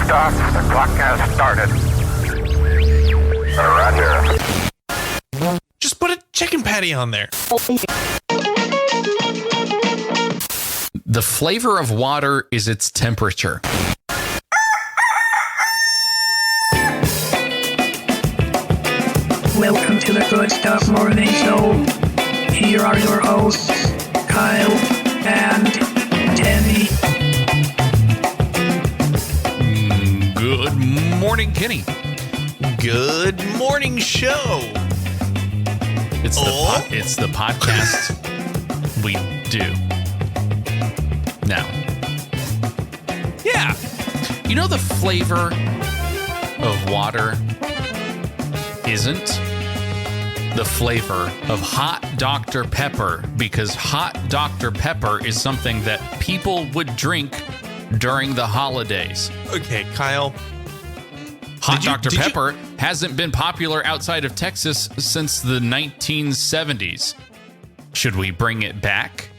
Liftoff. The clock has started. Roger. Just put a chicken patty on there. The flavor of water is its temperature. Welcome to the Good Stuff Morning Show. Here are your hosts, Kyle and Tammy. Good morning, Kenny. Good morning, show. It's the podcast we do now. Yeah. You know the flavor of water isn't the flavor of hot Dr. Pepper, because hot Dr. Pepper is something that people would drink during the holidays. Okay, Kyle. Hot Dr. Pepper hasn't been popular outside of Texas since the 1970s. Should we bring it back?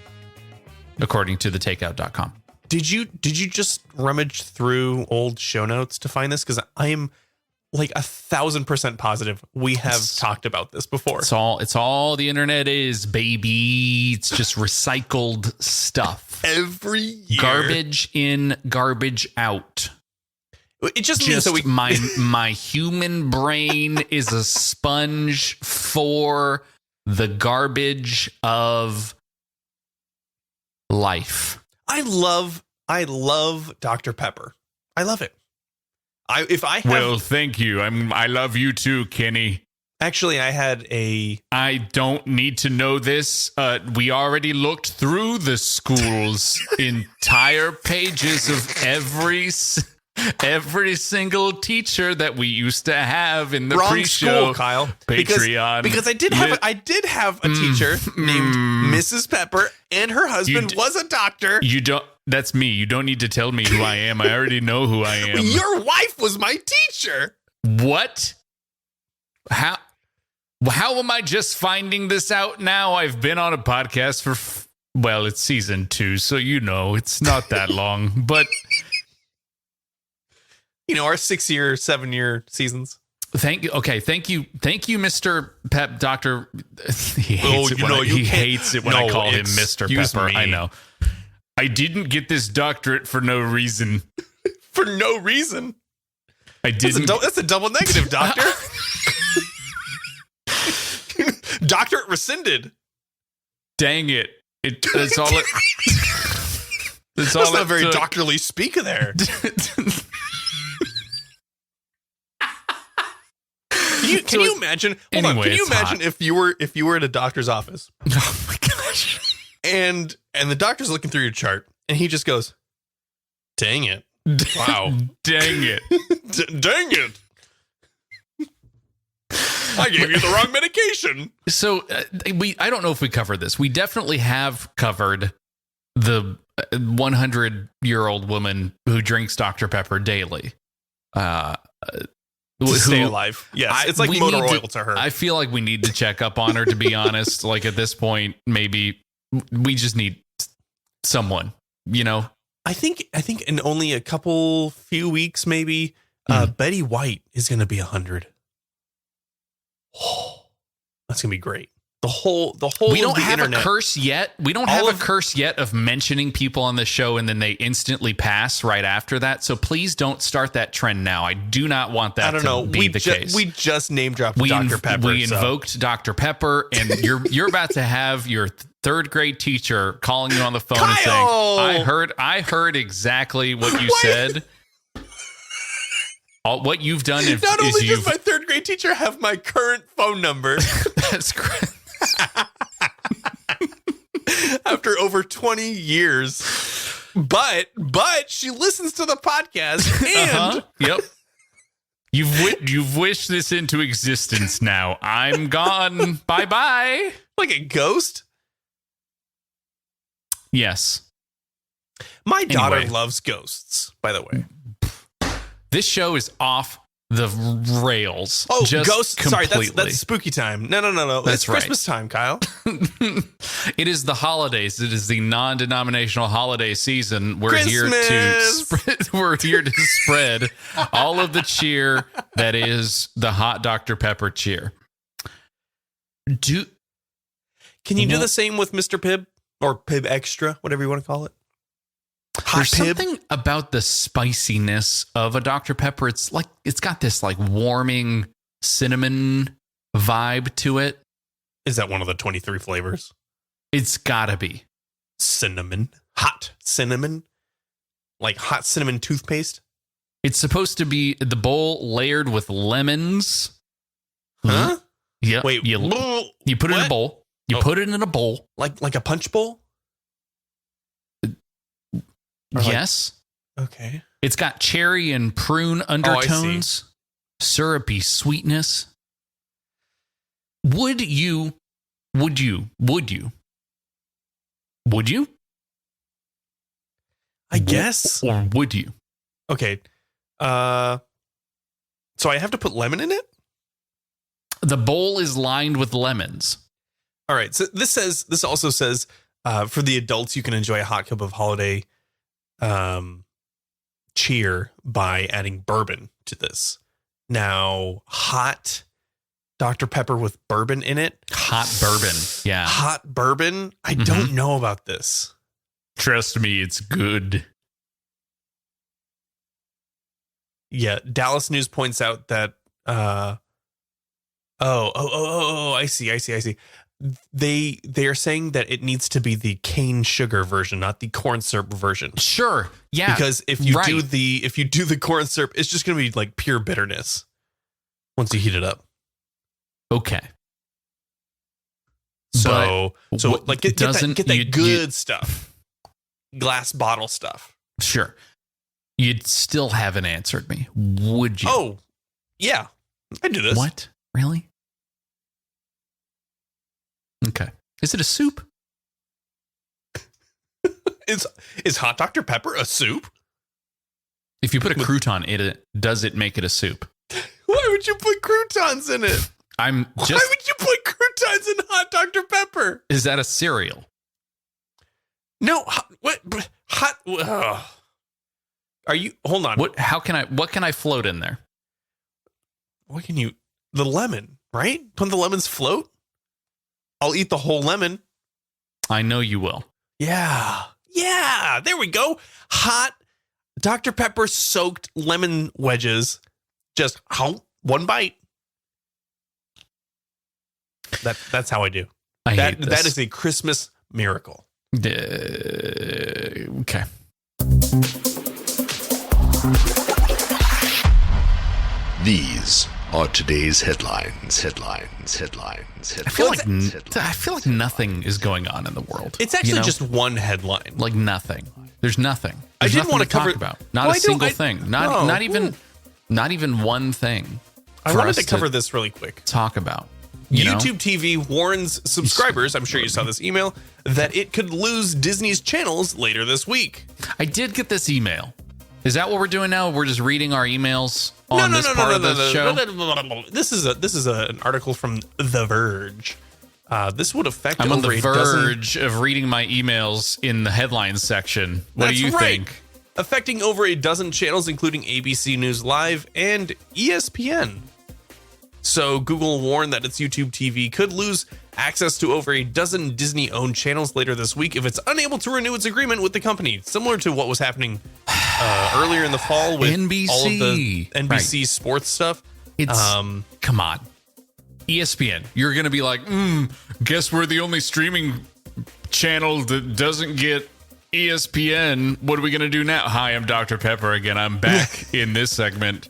According to thetakeout.com. Did you just rummage through old show notes to find this? Because I am like 1,000% positive we have talked about this before. It's all the internet is, baby. It's just recycled stuff. Every year. Garbage in, garbage out. It just means that my human brain is a sponge for the garbage of life. I love Dr. Pepper. I love it. Well, thank you. I love you too, Kenny. Actually, I don't need to know this. We already looked through the school's entire pages of every single teacher that we used to have in the pre-show. School, Kyle. Patreon. Because I did have a teacher named Mrs. Pepper, and her husband was a doctor. That's me. You don't need to tell me who I am. I already know who I am. Your wife was my teacher. What? How am I just finding this out now? I've been on a podcast for, it's season 2, so it's not that long, but our 6-year, 7-year seasons. Thank you, Mr. Pep Doctor. He hates it when I call him Mr. Pepper. Me. I know. I didn't get this doctorate for no reason. For no reason? I didn't. That's a double negative, doctor. Doctorate rescinded. Dang it. That's all it. That's not very doctorly speak there. Can you imagine? Can you imagine if you were at a doctor's office? Oh my gosh! And the doctor's looking through your chart, and he just goes, "Dang it! Wow! Dang it! Dang it! I gave you the wrong medication." So I don't know if we covered this. We definitely have covered the 100-year-old woman who drinks Dr. Pepper daily. To stay alive. Yes. It's like motor oil to her. I feel like we need to check up on her, to be honest. Like at this point, maybe we just need someone, I think in only a few weeks, maybe, Betty White is going to be 100. Oh, that's going to be great. The whole we don't have internet. A curse yet. We don't have a curse yet of mentioning people on the show and then they instantly pass right after that. So please don't start that trend now. I do not want that to be the case. We just name dropped Dr. Pepper. We invoked Dr. Pepper, and you're about to have your third grade teacher calling you on the phone and saying, I heard exactly what you said. What you've done is not only does my third grade teacher have my current phone number. That's correct. After over 20 years, but she listens to the podcast and yep, you've wished this into existence. Now I'm gone. Bye. Like a ghost. Yes, my daughter loves ghosts. By the way, this show is off the rails. Oh, just ghost. completely. Sorry, that's spooky time. No. That's It's right. Christmas time, Kyle. It is the holidays. It is the non-denominational holiday season. We're here to Christmas! spread. We're here to spread all of the cheer that is the hot Dr. Pepper cheer. Can you do the same with Mr. Pibb or Pibb Extra, whatever you want to call it? Hot There's Pibb? something about the spiciness of a Dr. Pepper. It's like it's got this like warming cinnamon vibe to it. Is that one of the 23 flavors? It's gotta be. Cinnamon. Hot cinnamon. Like hot cinnamon toothpaste. It's supposed to be the bowl layered with lemons. Huh? Yeah. Wait, You put it in a what? bowl. You Oh. put it in a bowl. Like a punch bowl? Or like- Yes. Okay. It's got cherry and prune undertones, syrupy sweetness. Would you? I guess. Or would you? Okay. So I have to put lemon in it? The bowl is lined with lemons. All right. So this also says for the adults, you can enjoy a hot cup of holiday cheer by adding bourbon to this. Now, hot Dr. Pepper with bourbon in it. Hot bourbon. Yeah. Hot bourbon. I don't know about this. Trust me, it's good. Yeah. Dallas News points out that I see. They are saying that it needs to be the cane sugar version, not the corn syrup version. Sure. Yeah. Because if you right. do the corn syrup, it's just going to be like pure bitterness once you heat it up. Okay. So what like get doesn't- that you- good stuff, glass bottle stuff. Sure. You'd still haven't answered me. Would you? Oh, yeah, I do this. What? Really? Okay. Is it a soup? Is hot Dr. Pepper a soup? If you put a crouton in it, does it make it a soup? Why would you put croutons in it? Why would you put croutons in hot Dr. Pepper? Is that a cereal? No, hot. Are you? Hold on. What can I float in there? What can you? The lemon, right? When the lemons float, I'll eat the whole lemon. I know you will. Yeah. There we go. Hot Dr. Pepper soaked lemon wedges. Just one bite. That's how I do. I hate this. That is a Christmas miracle. Okay. These are today's headlines. I feel like nothing is going on in the world. It's actually just one headline. like nothing. There's nothing. I There's didn't nothing want to to cover talk about. Not Well, a I single don't- thing. No. Not even one thing. I for wanted us to cover this really quick. Talk about. You know? YouTube TV warns subscribers, I'm sure you saw this email, that it could lose Disney's channels later this week. I did get this email. Is that what we're doing now? We're just reading our emails on this part of the show? This is an article from The Verge. This would affect I'm on over the a dozen. verge of reading my emails in the headlines section. What That's do you right. think? Affecting over a dozen channels, including ABC News Live and ESPN. So Google warned that its YouTube TV could lose access to over a dozen Disney-owned channels later this week if it's unable to renew its agreement with the company, similar to what was happening earlier in the fall with NBC. all of the NBC sports stuff. It's come on. ESPN. You're going to be like, guess we're the only streaming channel that doesn't get ESPN. What are we going to do now? Hi, I'm Dr. Pepper again. I'm back in this segment.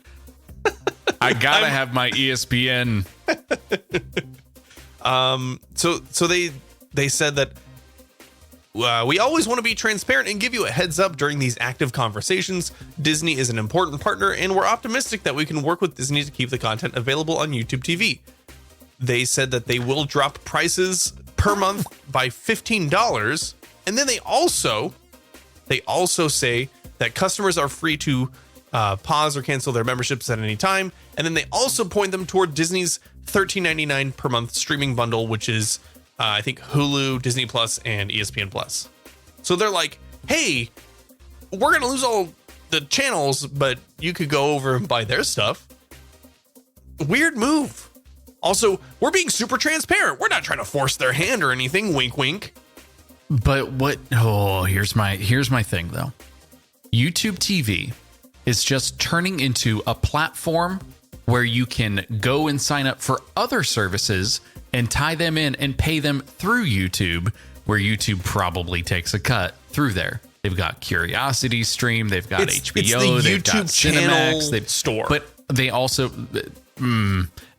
I got to have my ESPN. So they said that we always want to be transparent and give you a heads up during these active conversations. Disney is an important partner, and we're optimistic that we can work with Disney to keep the content available on YouTube TV. They said that they will drop prices per month by $15, and then they also say that customers are free to pause or cancel their memberships at any time. And then they also point them toward Disney's $13.99 per month streaming bundle, which is, I think, Hulu, Disney Plus, and ESPN Plus. So they're like, hey, we're going to lose all the channels, but you could go over and buy their stuff. Weird move. Also, we're being super transparent. We're not trying to force their hand or anything. Wink, wink. But here's my thing though. YouTube TV is just turning into a platform where you can go and sign up for other services and tie them in and pay them through YouTube, where YouTube probably takes a cut through there. They've got Curiosity Stream, they've got HBO, they've got Cinemax, they've store. But they also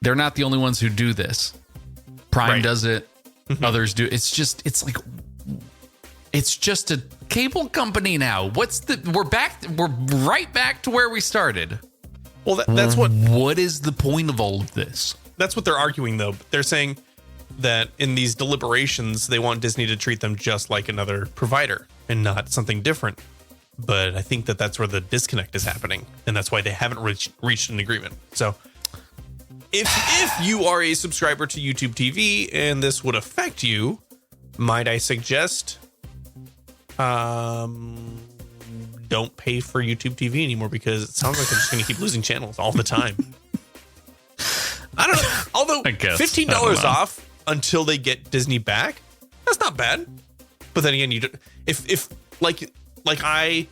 they're not the only ones who do this. Prime does it. Mm-hmm. Others do. It's just a cable company now. We're right back to where we started. Well, that's what is the point of all of this? That's what they're arguing, though. They're saying that in these deliberations, they want Disney to treat them just like another provider and not something different. But I think that's where the disconnect is happening, and that's why they haven't reached an agreement. So if you are a subscriber to YouTube TV and this would affect you, might I suggest don't pay for YouTube TV anymore, because it sounds like I'm just going to keep losing channels all the time. I don't know. Although $15 off until they get Disney back, that's not bad. But then again, if I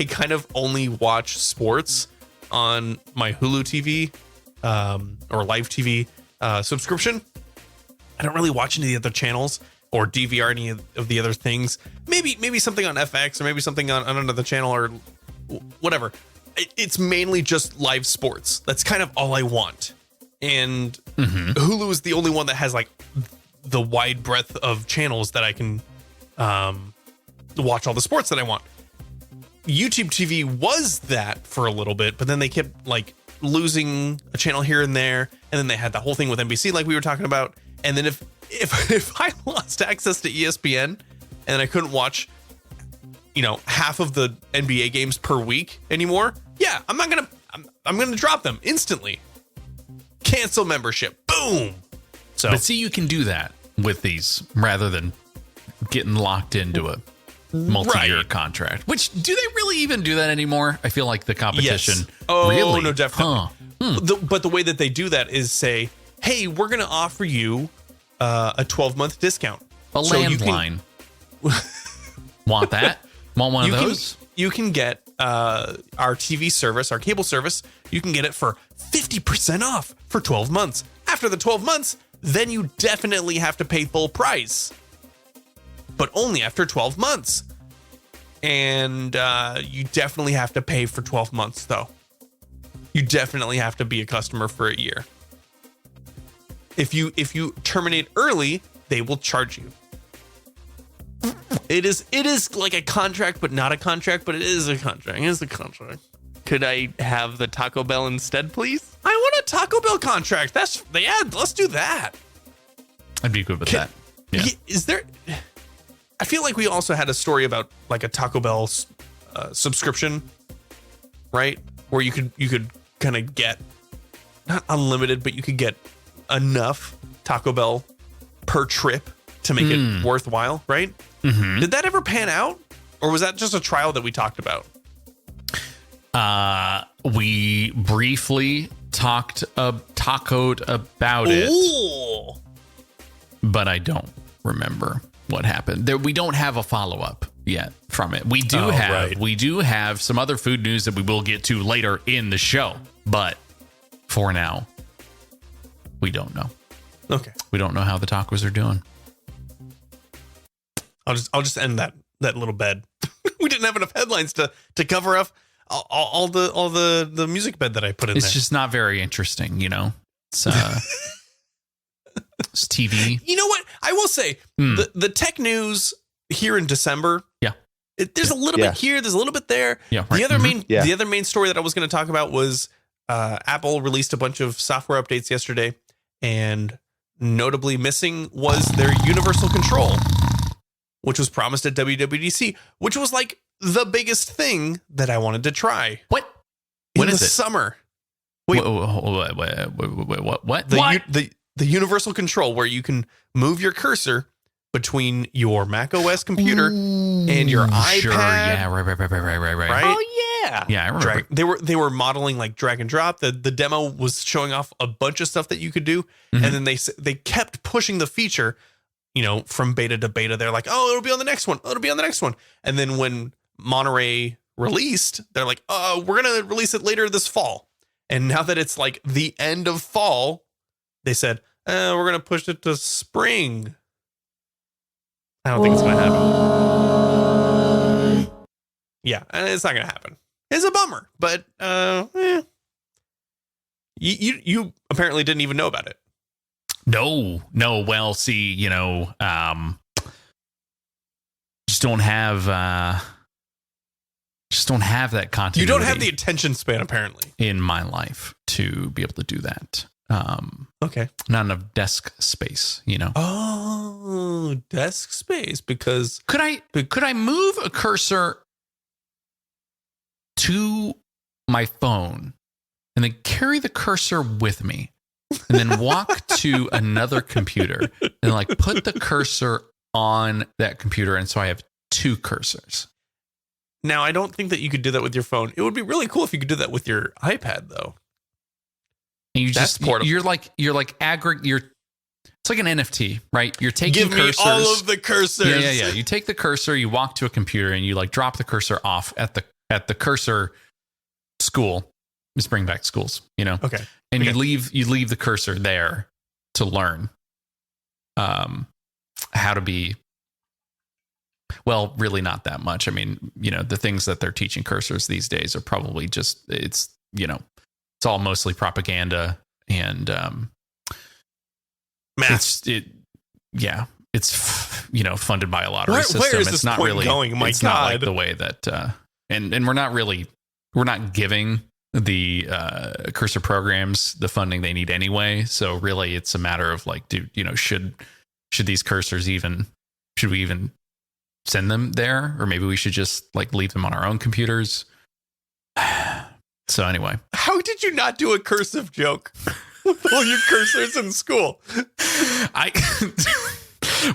kind of only watch sports on my Hulu TV or live TV subscription. I don't really watch any of the other channels or DVR any of the other things. Maybe something on FX or maybe something on another channel or whatever. It's mainly just live sports. That's kind of all I want. And Hulu is the only one that has like the wide breadth of channels that I can watch all the sports that I want. YouTube TV was that for a little bit, but then they kept like losing a channel here and there, and then they had the whole thing with NBC like we were talking about. And then if I lost access to ESPN and I couldn't watch, half of the NBA games per week anymore, yeah, I'm gonna drop them instantly. Cancel membership. Boom. So, but see, you can do that with these rather than getting locked into a multi-year contract. Which, do they really even do that anymore? I feel like the competition. Yes. Oh, really? no, definitely. But the way that they do that is say, hey, we're going to offer you a 12-month discount. A landline. Want that? Want one of those? You can get our TV service, our cable service. You can get it for 50% off for 12 months. After the 12 months, then you definitely have to pay full price. But only after 12 months. And you definitely have to pay for 12 months, though. You definitely have to be a customer for a year. If you terminate early, they will charge you. It is like a contract, but not a contract, but it is a contract. It is a contract. Could I have the Taco Bell instead, please? I want a Taco Bell contract. Let's do that. I'd be good with that. Yeah. Is there... I feel like we also had a story about like a Taco Bell subscription, right? Where you could kind of get not unlimited, but you could get enough Taco Bell per trip to make it worthwhile, right? Mm-hmm. Did that ever pan out, or was that just a trial that we talked about? We briefly tacoed about it, but I don't remember what happened. We don't have a follow-up yet from it. We do have some other food news that we will get to later in the show, but for now, we don't know. Okay. We don't know how the tacos are doing. I'll just end that little bed. We didn't have enough headlines to cover up all the music bed that I put in there. It's just not very interesting, It's it's TV. You know what? I will say the tech news here in December. Yeah. There's a little bit here. There's a little bit there. Yeah. Right. The other main story that I was going to talk about was Apple released a bunch of software updates yesterday, and notably missing was their universal control, which was promised at WWDC, which was like the biggest thing that I wanted to try. What? In What is the it? summer. Wait. What? The universal control where you can move your cursor between your Mac OS computer and your iPad. Sure, yeah, right. Oh yeah. Yeah, I remember. They were modeling like drag and drop. The demo was showing off a bunch of stuff that you could do, and then they kept pushing the feature, from beta to beta. They're like, oh, it'll be on the next one. Oh, it'll be on the next one. And then when Monterey released, they're like, oh, we're gonna release it later this fall. And now that it's like the end of fall, they said, we're gonna push it to spring. I don't think it's gonna happen. Yeah, it's not gonna happen. It's a bummer, but you apparently didn't even know about it. No. Well, see, just don't have that continuity. You don't have the attention span, apparently, in my life to be able to do that. Okay. Not enough desk space, Oh, desk space, because Could I move a cursor to my phone and then carry the cursor with me and then walk to another computer and like put the cursor on that computer, and so I have two cursors? Now, I don't think that you could do that with your phone. It would be really cool if you could do that with your iPad, though. And you That's just portable. you're like it's like an NFT, right? You're taking Give me cursors. all of the cursors. Yeah. You take the cursor, you walk to a computer, and you like drop the cursor off at the cursor school. Just bring back schools, Okay. And Okay. you leave the cursor there to learn how to be, well, really not that much. I mean, the things that they're teaching cursors these days are probably just, it's all mostly propaganda and Math. it's funded by a lottery Where system. is It's this not point really going? My it's not like God. the way that and we're not giving the cursor programs the funding they need anyway. So really it's a matter of like, dude, should these cursors should we even send them there, or maybe we should just like leave them on our own computers? So anyway, How did you not do a cursive joke with all your cursors in school?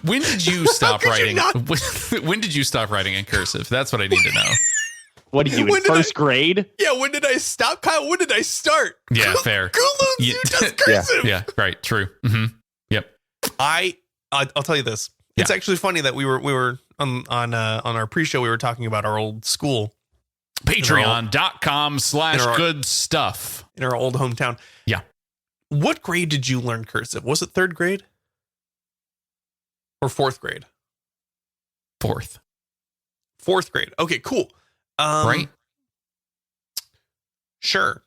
when did you stop could you writing? When did you stop writing in cursive? That's what I need to know. What did you When in did first grade? Yeah, when did I stop, Kyle? When did I start? Yeah, fair. Who learns Yeah. you just cursive? Yeah, right. True. Mm-hmm. Yep. I'll tell you this. It's Yeah. actually funny that we were on our pre-show. We were talking about our old school Patreon.com/good stuff. in our old hometown. Yeah. What grade did you learn cursive? Was it third grade or fourth grade? Fourth. Fourth grade. Okay, cool. Right. Sure.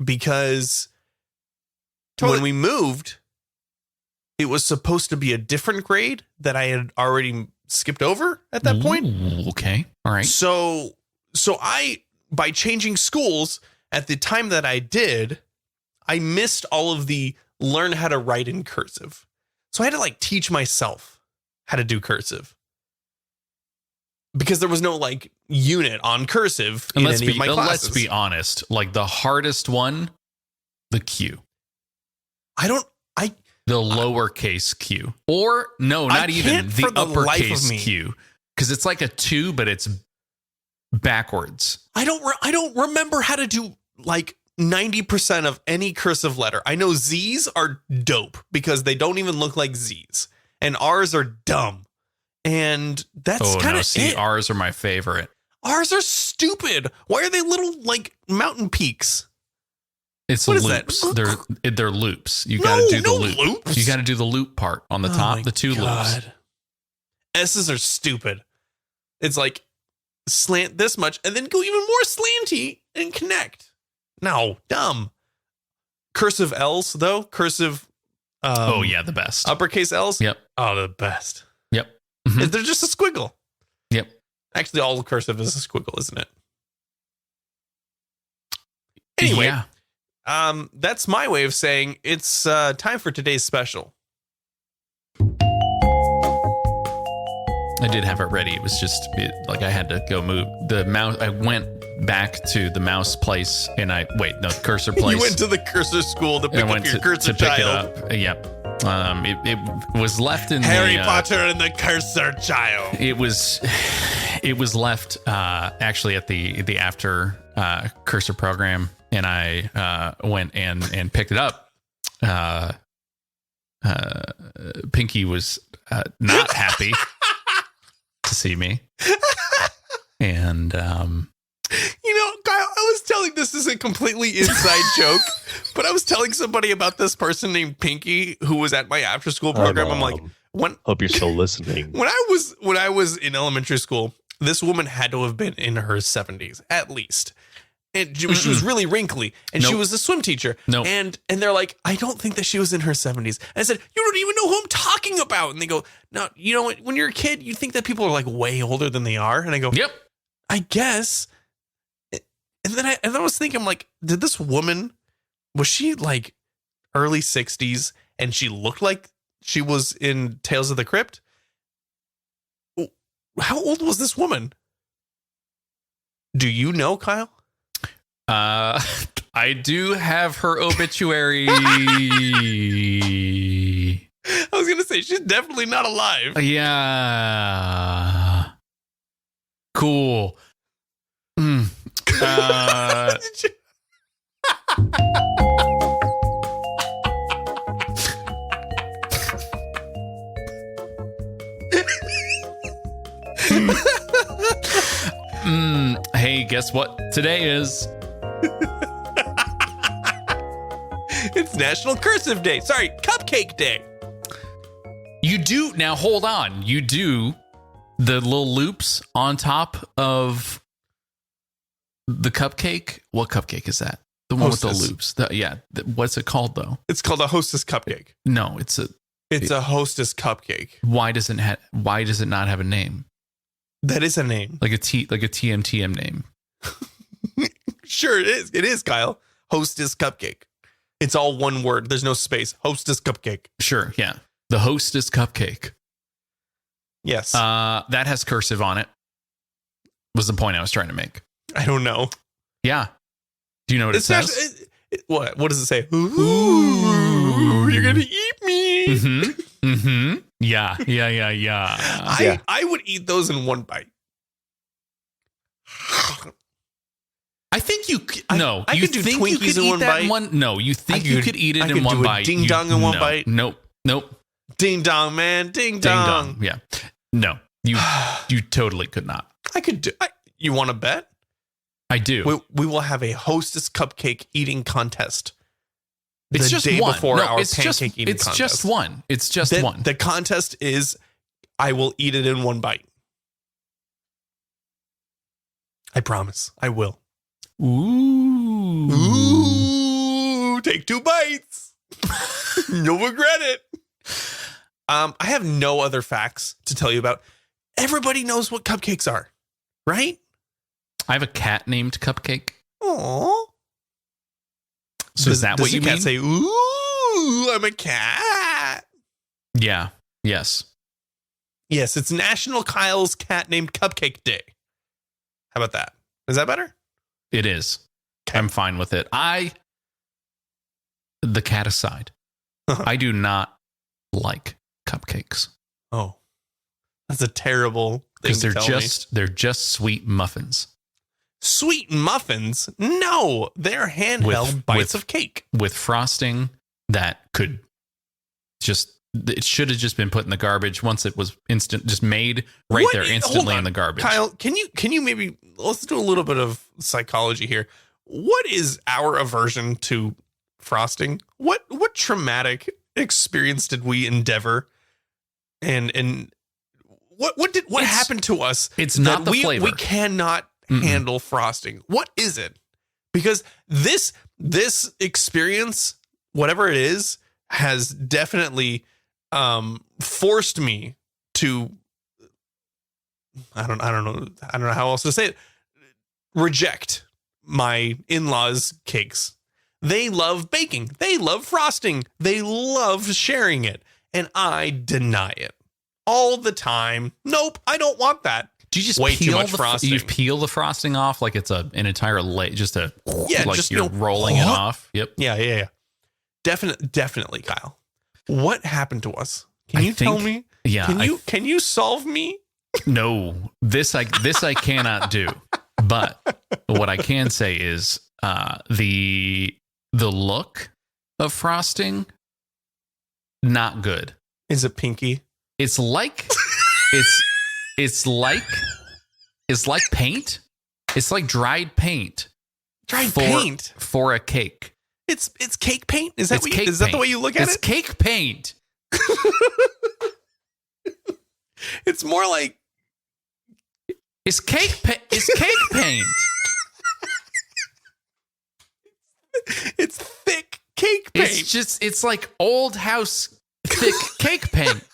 Because Totally. when we moved, it was supposed to be a different grade that I had already skipped over at that point. Ooh, okay. All right. So I, by changing schools at the time that I did, I missed all of the learn how to write in cursive. So I had to like teach myself how to do cursive because there was no like unit on cursive in any of my classes. Let's be honest. Like the hardest one, the Q. The lowercase Q. Or no, not even can't the for the life of uppercase me. Q. Because it's like a 2, but it's backwards. I don't remember how to do like 90% of any cursive letter. I know Z's are dope because they don't even look like Z's, and R's are dumb. And that's kind of it. R's are my favorite. R's are stupid. Why are they little like mountain peaks? It's What is loops. that? They're loops. You got to do the no loop. loops. You got to do the loop part on the Oh top. my The 2 loops. God. S's are stupid. It's like slant this much and then go even more slanty and connect. No, dumb. Cursive L's though. Cursive. Oh yeah, the best. Uppercase L's. Yep. Oh, the best. Yep. Mhm. They're just a squiggle. Yep. Actually, all cursive is a squiggle, isn't it? Anyway, Yeah. that's my way of saying it's time for today's special. I did have it ready. It was just like I had to go move the mouse. I went back to the mouse place and cursor place. You went to the cursor school to pick up your cursor child. Pick it up. It was left in Harry Potter and the Cursor Child. It was left actually at the after cursor program, and I went and picked it up. Pinky was not happy to see me, and Kyle, I was telling, this is a completely inside joke, but I was telling somebody about this person named Pinky who was at my after school program. I'm like, hope you're still listening. When I was in elementary school, this woman had to have been in her 70s at least. And she was really wrinkly, and she was a swim teacher. And they're like, I don't think that she was in her 70s. And I said, you don't even know who I'm talking about. And they go, no, you know what? When you're a kid, you think that people are like way older than they are. And I go, yep, I guess. And then I was thinking, like, did this woman, was she like early 60s and she looked like she was in Tales of the Crypt? How old was this woman? Do you know, Kyle? I do have her obituary. I was going to say, she's definitely not alive. Yeah. Cool. Hey, guess what today is? It's National Cursive Day. Sorry, Cupcake Day. You do, now hold on. You do the little loops on top of the cupcake. What cupcake is that? The one with the loops. What's it called though? It's called a Hostess cupcake. No, it's a Hostess cupcake. Why does it not have a name? That is a name. Like a TMTM name. Sure it is. It is, Kyle. Hostess cupcake. It's all one word. There's no space. Hostess cupcake. Sure, yeah. The Hostess cupcake. Yes. That has cursive on it. Was the point I was trying to make. I don't know. Yeah. Do you know what it says? What does it say? Ooh, you're gonna eat me. Mm-hmm. Mm-hmm. Yeah. I would eat those in one bite. I think you could. No, I you could do think Twinkies you could in eat one that bite? one? No, you think you could eat it in one bite? Ding dong in one bite? Nope. Ding dong, man. Ding dong. Yeah. No, you totally could not. I could do. You want to bet? I do. We will have a Hostess cupcake eating contest. It's just one. Before our it's pancake eating it's contest. just one. It's just one. The contest is I will eat it in one bite. I promise. I will. Ooh. Take 2 bites. You'll regret it. I have no other facts to tell you about. Everybody knows what cupcakes are, right? I have a cat named Cupcake. Aww. So is that what you mean? Does the cat say, ooh, I'm a cat? Yeah. Yes. Yes, it's National Kyle's Cat Named Cupcake Day. How about that? Is that better? It is. I'm fine with it. The cat aside, I do not like cupcakes. Oh, that's a terrible thing to tell me. They're just sweet muffins. Sweet muffins? No, they're handheld bites of cake with frosting that could it should have just been put in the garbage once it was made instantly in the garbage. Kyle, can you maybe, let's do a little bit of psychology here. What is our aversion to frosting? What traumatic experience did we endeavor? And what happened to us? It's not the flavor. We cannot handle frosting. What is it? Because this experience, whatever it is, has definitely forced me to I don't know how else to say it, reject my in-laws' cakes. They love baking, they love frosting, they love sharing it, and I deny it all the time. Nope, I don't want that. Do you just way peel too much the frosting? You peel the frosting off like it's an entire layer, just like just, you're rolling it off. Yep. Yeah. Definitely, Kyle. What happened to us? Can you tell me? Yeah. Can you solve me? No, this I cannot do. But what I can say is the look of frosting, not good. Is it pinky? It's like it's like paint. It's like dried paint. Paint for a cake. It's cake paint. Is that it's that the way you look at it? It's cake paint. It's more like It's cake paint. It's thick cake paint. It's like old house thick cake paint.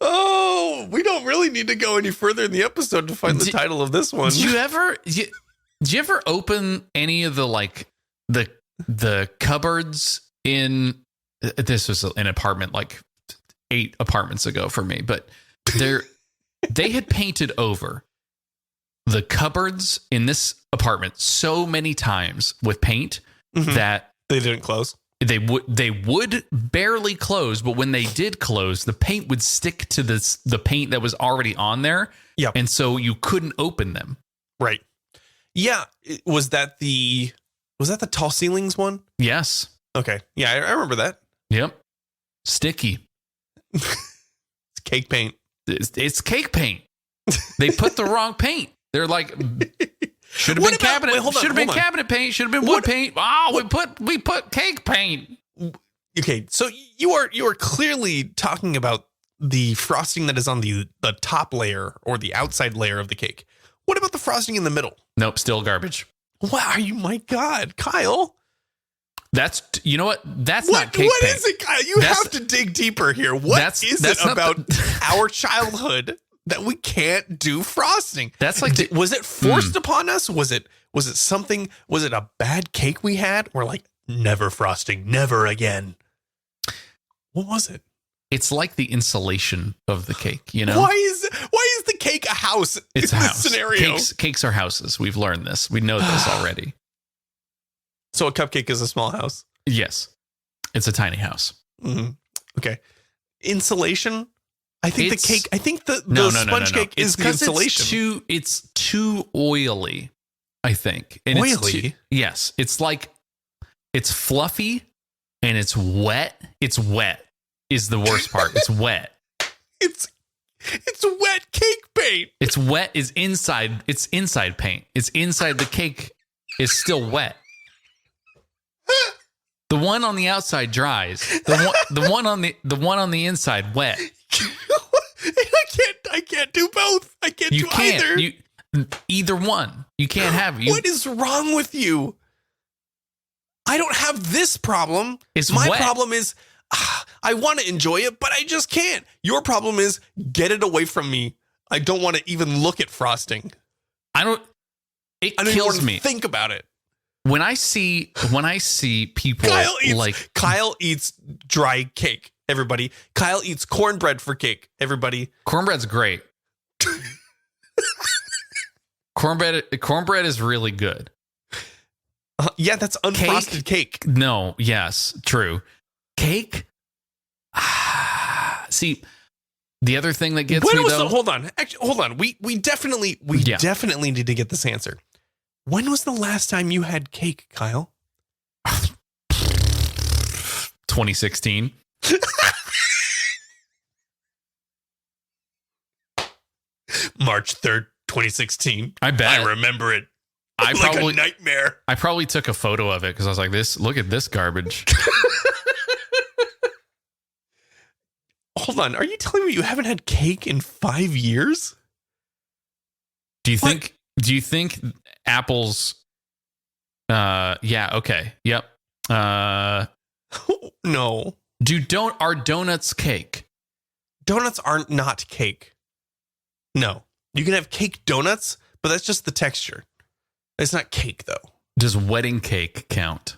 Oh, we don't really need to go any further in the episode to find the title of this one. Did you ever open any of the cupboards in, this was an apartment like 8 apartments ago for me, but they had painted over the cupboards in this apartment so many times with paint that they didn't close. They would barely close, but when they did close, the paint would stick to the paint that was already on there. Yeah, and so you couldn't open them. Right. Yeah. Was that the tall ceilings one? Yes. Okay. Yeah, I remember that. Yep. Sticky. It's cake paint. It's cake paint. They put the wrong paint. They're like, should have been cabinet. Should have been cabinet paint. Should have been wood paint. Oh, we put cake paint. Okay, so you are clearly talking about the frosting that is on the top layer or the outside layer of the cake. What about the frosting in the middle? Nope, still garbage. Wow, my God, Kyle. That's, you know what? That's not cake What paint. is it, Kyle? You have to dig deeper here. What is it about our childhood that we can't do frosting? That's like, was it forced upon us? Was it something? Was it a bad cake we had? Or like never frosting, never again? What was it? It's like the insulation of the cake. You know, why is the cake a house? It's in a this house. Scenario. Cakes are houses. We've learned this. We know this already. So a cupcake is a small house. Yes, it's a tiny house. Mm-hmm. Okay, insulation. I think the cake. I think the sponge cake is the insulation. It's too oily. I think. And oily. Yes, it's like it's fluffy and it's wet. It's wet is the worst part. It's wet. It's wet cake paint. It's wet. Is inside. It's inside paint. It's inside the cake. Is still wet. The one on the outside dries. The one on the inside wet. I can't do both. I can't do either. Either one. You can't have. What is wrong with you? I don't have this problem. My problem is I want to enjoy it, but I just can't. Your problem is get it away from me. I don't want to even look at frosting. It don't kills even me. Think about it. When I see people Kyle eats dry cake, everybody. Kyle eats cornbread for cake, everybody. Cornbread's great. Cornbread is really good. Yeah, that's unfrosted cake. No, yes, true. Cake. See, the other thing that gets me though. Hold on. Actually, hold on. We definitely need to get this answer. When was the last time you had cake, Kyle? 2016. March 3rd, 2016. I bet. I remember it. A nightmare. I probably took a photo of it because I was like, look at this garbage. Hold on. Are you telling me you haven't had cake in 5 years? Do you think apples? Yeah. Okay. Yep. No. Are donuts cake? Donuts aren't not cake. No. You can have cake donuts, but that's just the texture. It's not cake though. Does wedding cake count?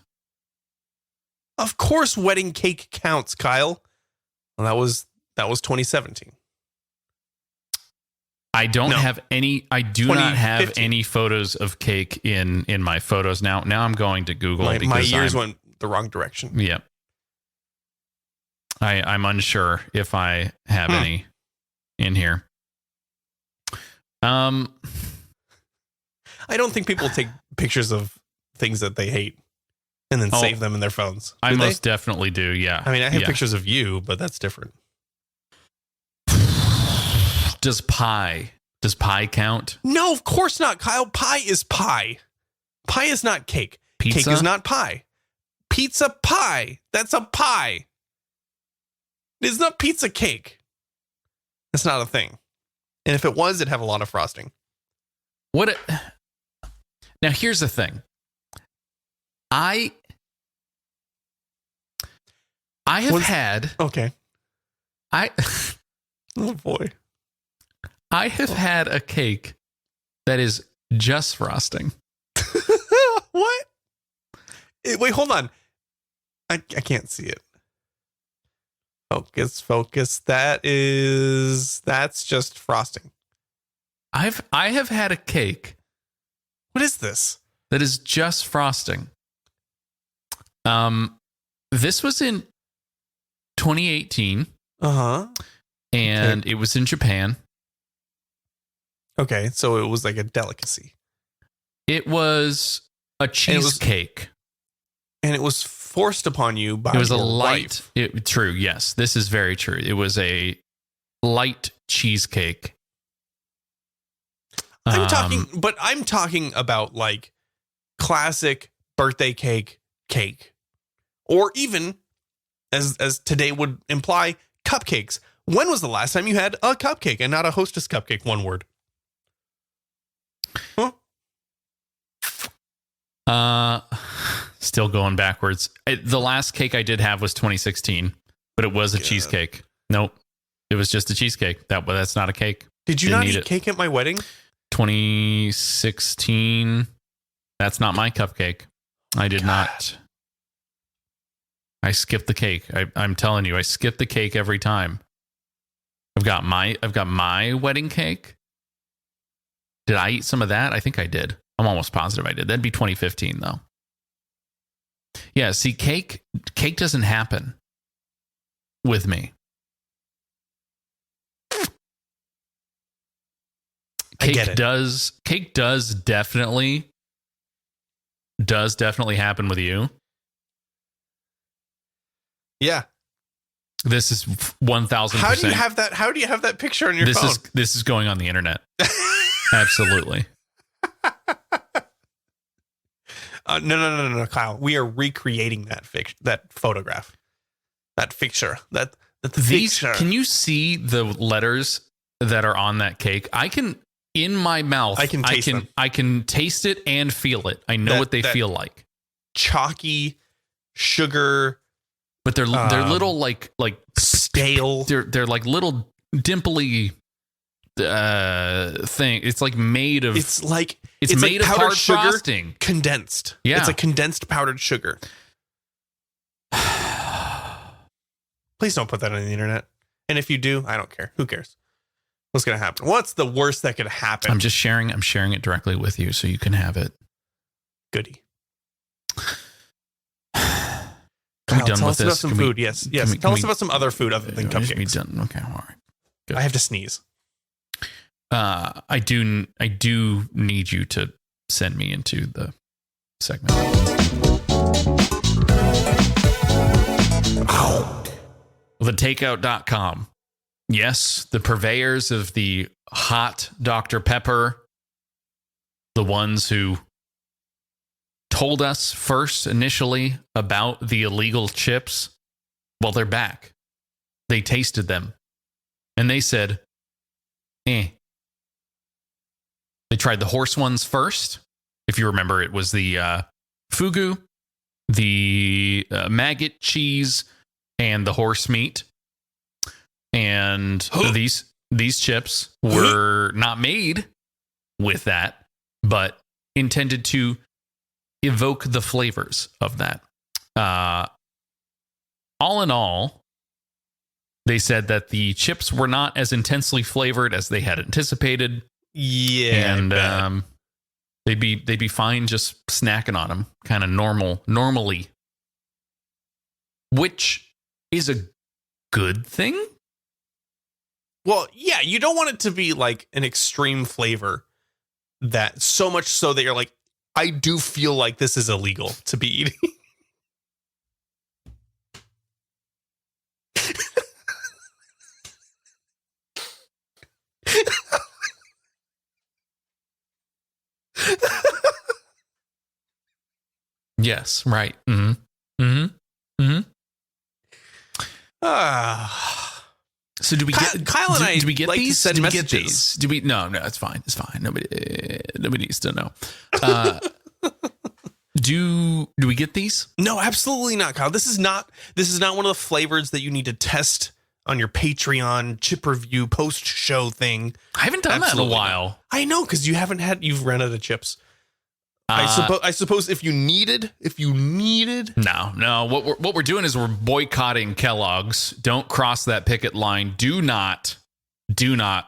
Of course, wedding cake counts, Kyle. Well, that was 2017. I don't No. have any. I do not have 2015. any photos of cake in my photos now. Now I'm going to Google My because years went the wrong direction. Yeah. I'm unsure if I have any in here. I don't think people take pictures of things that they hate and then save them in their phones. I Do they? most definitely do. Yeah. I mean, I have Yeah. pictures of you, but that's different. Does pie count? No, of course not, Kyle. Pie is pie. Pie is not cake. Pizza? Cake is not pie. Pizza pie. That's a pie. It's not pizza cake. It's not a thing. And if it was, it'd have a lot of frosting. Now here's the thing. I have had Okay. I Oh boy. I have had a cake that is just frosting. What? Wait, hold on. I can't see it. Focus. That's just frosting. I have had a cake What is this? that is just frosting. This was in 2018 Uh-huh. and it was in Japan. Okay, so it was like a delicacy. It was a cheesecake. And it was forced upon you by It was a your light. wife. True. Yes, this is very true. It was a light cheesecake. I'm talking about like classic birthday cake. Or even as today would imply, cupcakes. When was the last time you had a cupcake and not a Hostess cupcake? One word. Huh? Still going backwards. The last cake I did have was 2016, but it was a cheesecake. Nope. It was just a cheesecake. That's not a cake. Did you Didn't not eat eat it. cake at my wedding? 2016. That's not my cupcake. I did not. I skipped the cake. I'm telling you, I skip the cake every time. I've got my wedding cake. Did I eat some of that? I think I did. I'm almost positive I did. That'd be 2015 though. Yeah, see, cake doesn't happen with me. I get it. Cake does definitely happen with you. Yeah. This is 1,000%. How do you have that picture on your phone? This is going on the internet. Absolutely. No, Kyle. We are recreating that photograph, that picture, that picture. Can you see the letters that are on that cake? I can, in my mouth, I can taste them. I can taste it and feel it. I know what they feel like. Chalky sugar, but they're little like stale. They're like little dimply thing. It's like made of. It's made like of hard powdered sugar frosting. condensed. Yeah, it's like condensed powdered sugar. Please don't put that on the internet. And if you do, I don't care. Who cares? What's going to happen? What's the worst that could happen? I'm sharing it directly with you so you can have it. Goody. Are we done tell with us about this? some food. Yes. Tell us about some other food other than cupcakes. Be done. Okay, all right. Good. I have to sneeze. I do need you to send me into the segment. TheTakeout.com. Yes, the purveyors of the hot Dr. Pepper, the ones who told us first initially about the illegal chips, well, they're back. They tasted them and they said, They tried the horse ones first. If you remember, it was the fugu, the maggot cheese, and the horse meat. And these chips were not made with that, but intended to evoke the flavors of that. all in all, they said that the chips were not as intensely flavored as they had anticipated. Yeah. And they'd be fine just snacking on them, kind of normally. Which is a good thing. Well, yeah, you don't want it to be like an extreme flavor that so much so that you're like, I do feel like this is illegal to be eating. Yes, right. Mm-hmm. Mm-hmm. Mm-hmm. So do we get Kyle and I do we get like to these? send Do we get messages. these? Do we? No, it's fine. It's fine. Nobody needs to know. Do we get these? No, absolutely not, Kyle. This is not one of the flavors that you need to test on your Patreon chip review post show thing. I haven't done that in a while. I know, because you've run out of chips. I suppose if you needed. No. What we're doing is we're boycotting Kellogg's. Don't cross that picket line. Do not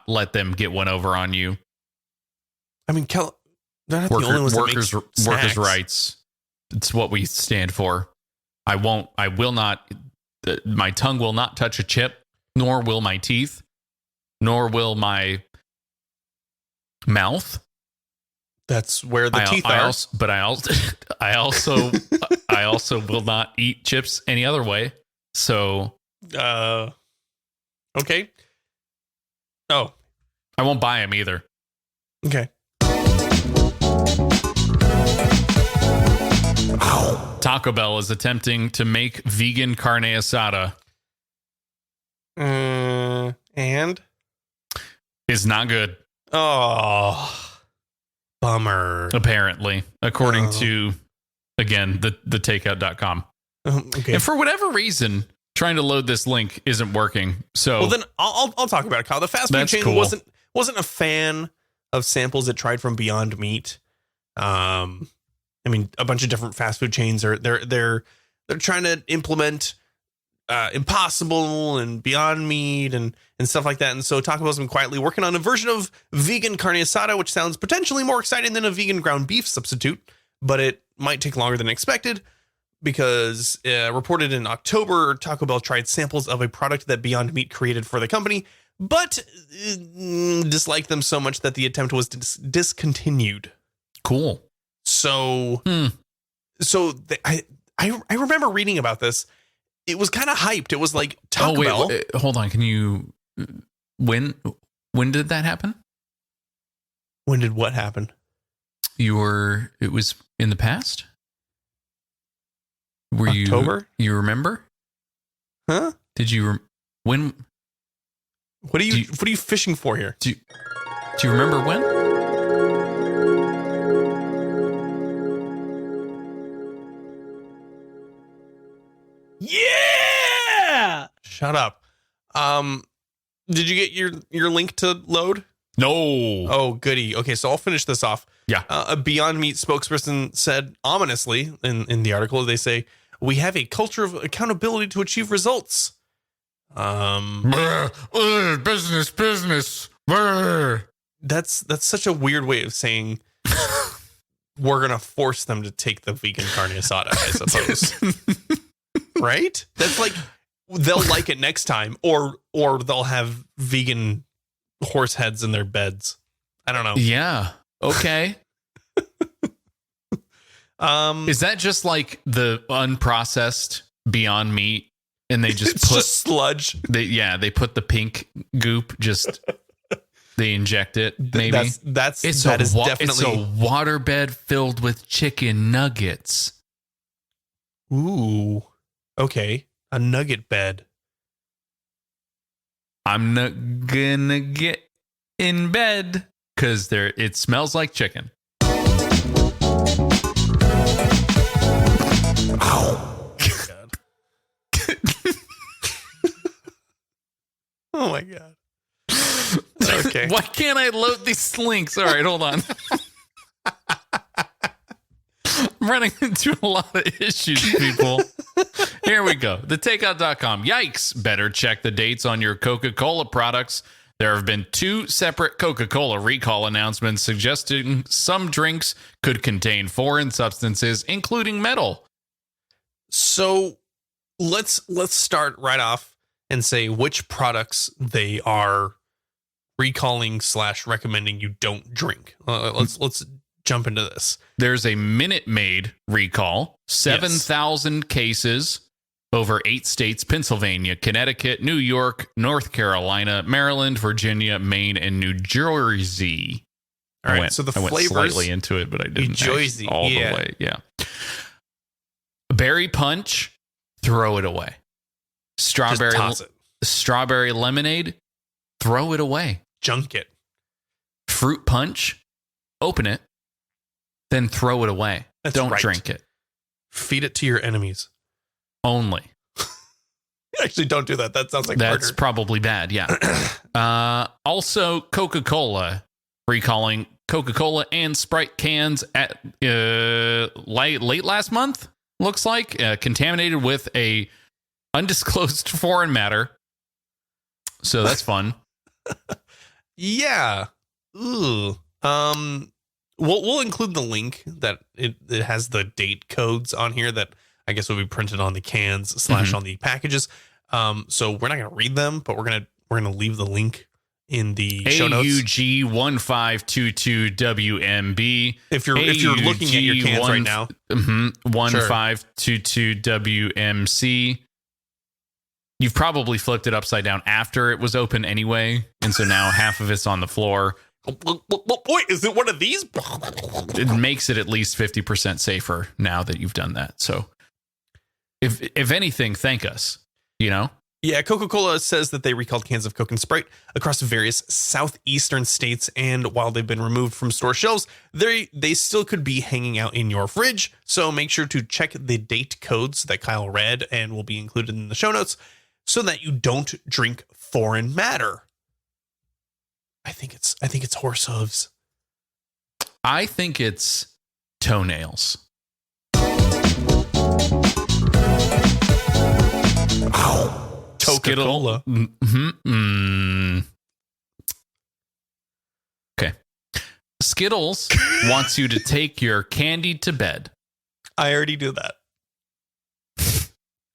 let them get one over on you. I mean, they're not the only ones that make workers snacks. rights. It's what we stand for. I will not. My tongue will not touch a chip, nor will my teeth, nor will my mouth. That's where the teeth are. I also will not eat chips any other way. So, okay. Oh, I won't buy them either. Okay. Taco Bell is attempting to make vegan carne asada. And Is not good. Oh, bummer. Apparently, according to, again, the takeout.com. Okay. And for whatever reason, trying to load this link isn't working. So, Well, then I'll talk about it, Kyle. The fast food That's chain cool. wasn't a fan of samples it tried from Beyond Meat. I mean, a bunch of different fast food chains they're trying to implement Impossible and Beyond Meat and stuff like that. And so Taco Bell's been quietly working on a version of vegan carne asada, which sounds potentially more exciting than a vegan ground beef substitute, but it might take longer than expected because reported in October, Taco Bell tried samples of a product that Beyond Meat created for the company, but disliked them so much that the attempt was discontinued. cool. So, I remember reading about this. It was kind of hyped. It was like Taco Bell. Wait, hold on. Can you? When did that happen? When did what happen? It was in the past. Were October? You remember? Huh? Did you? When? What are you fishing for here? Do you remember when? Yeah. Shut up. Did you get your link to load? No. Oh, goody. Okay, so I'll finish this off. Yeah. A Beyond Meat spokesperson said ominously in the article, they say, we have a culture of accountability to achieve results. Business. That's such a weird way of saying we're going to force them to take the vegan carne asada, I suppose. Right? That's like, they'll like it next time, or they'll have vegan horse heads in their beds. I don't know. Yeah. Okay. Is that just like the unprocessed Beyond Meat, and they just it's put just sludge? They put the pink goop. Just they inject it. Maybe that is definitely definitely a waterbed filled with chicken nuggets. Ooh. Okay. A nugget bed. I'm not gonna get in bed because it smells like chicken. Oh my god. Okay. Why can't I load these links? All right, hold on. I'm running into a lot of issues, people. Here we go. TheTakeout.com. Yikes. Better check the dates on your Coca-Cola products. There have been 2 separate Coca-Cola recall announcements suggesting some drinks could contain foreign substances, including metal. So let's start right off and say which products they are recalling / recommending you don't drink. Let's jump into this. There's a Minute Maid recall, 7,000 cases over 8 states: Pennsylvania, Connecticut, New York, North Carolina, Maryland, Virginia, Maine, and New Jersey. All right, so the I went flavors slightly into it, but I didn't Jersey, all the way. Yeah. Berry punch, throw it away. Strawberry, Just toss it. Strawberry lemonade, throw it away. Junk it. Fruit punch, open it, then throw it away. That's Don't right. drink it. Feed it to your enemies. Only. Actually, don't do that. That sounds like That's murder. probably bad. Yeah. Also, Coca-Cola recalling Coca-Cola and Sprite cans at late last month. Looks like contaminated with a undisclosed foreign matter. So that's fun. Yeah. Ooh. We'll include the link that it has the date codes on here that I guess will be printed on the cans / on the packages. So we're not gonna read them, but we're gonna leave the link in the show notes. AUG 1522 WMB. If you're looking at your cans right now. 1522 WMC. You've probably flipped it upside down after it was open anyway, and so now half of it's on the floor. Wait, is it one of these? It makes it at least 50% safer now that you've done that. So if anything, thank us, you know? Yeah, Coca-Cola says that they recalled cans of Coke and Sprite across various southeastern states, and while they've been removed from store shelves, they still could be hanging out in your fridge. So make sure to check the date codes that Kyle read and will be included in the show notes so that you don't drink foreign matter. I think it's horse hooves. I think it's toenails. Coca-Cola. Okay. Skittles wants you to take your candy to bed. I already do that.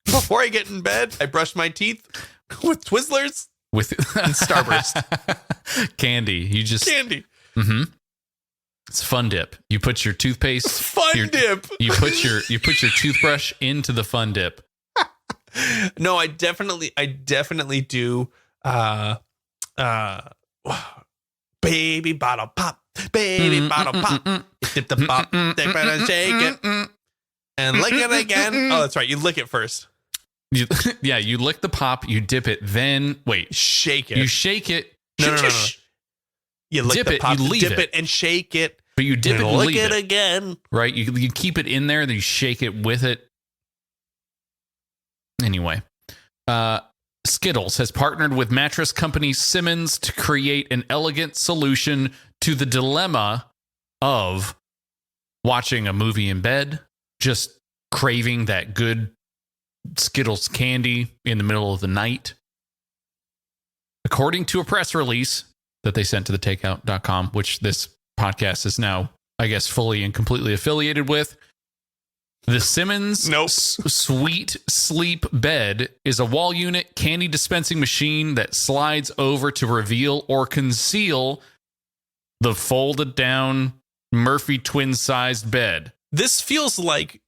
Before I get in bed, I brush my teeth with Twizzlers With and Starburst. Candy. You just Candy. It's Fun Dip. You put your toothpaste Fun Dip. You put your toothbrush into the Fun Dip. No, I definitely do. Baby bottle pop, baby bottle pop. You dip the pop, dip it and shake it, and lick it again. Oh, that's right. You lick it first. You lick the pop, you dip it, then Shake it. you shake it. No. You lick Dip the it, pop, you leave dip it. it and shake it. But you dip it and lick leave it it again. right? You keep it in there, then you shake it with it. Anyway, Skittles has partnered with mattress company Simmons to create an elegant solution to the dilemma of watching a movie in bed, just craving that good Skittles candy in the middle of the night. According to a press release that they sent to thetakeout.com, which this podcast is now, I guess, fully and completely affiliated with, the Simmons Sweet Sleep Bed is a wall unit candy dispensing machine that slides over to reveal or conceal the folded down Murphy twin-sized bed. This feels like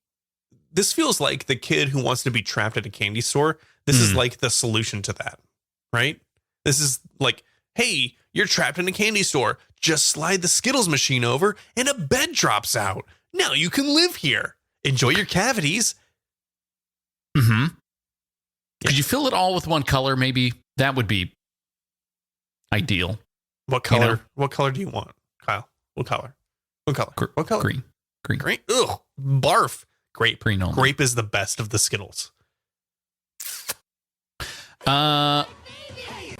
the kid who wants to be trapped at a candy store. This is like the solution to that, right? This is like, hey, you're trapped in a candy store. Just slide the Skittles machine over and a bed drops out. Now you can live here. Enjoy your cavities. Could you fill it all with one color? Maybe that would be ideal. What color? You know? What color do you want, Kyle? What color? What color? What color? Green. Green. Ugh. Barf. Grape. Green only. Grape is the best of the Skittles. It's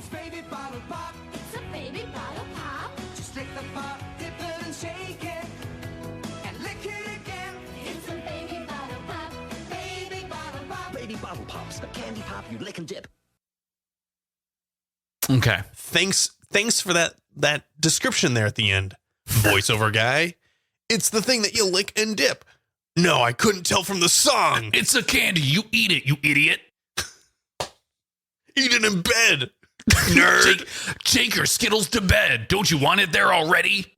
baby bottle pop. It's a baby bottle pop. Just lick the pop, dip it and shake it, and lick it again. It's a baby bottle pop. Baby bottle pop. Baby bottle pops, a candy pop you lick and dip. Okay. Thanks for that description there at the end. Voiceover guy. It's the thing that you lick and dip. No, I couldn't tell from the song. It's a candy. You eat it, you idiot. Eat it in bed. Nerd. Take your Skittles to bed. Don't you want it there already?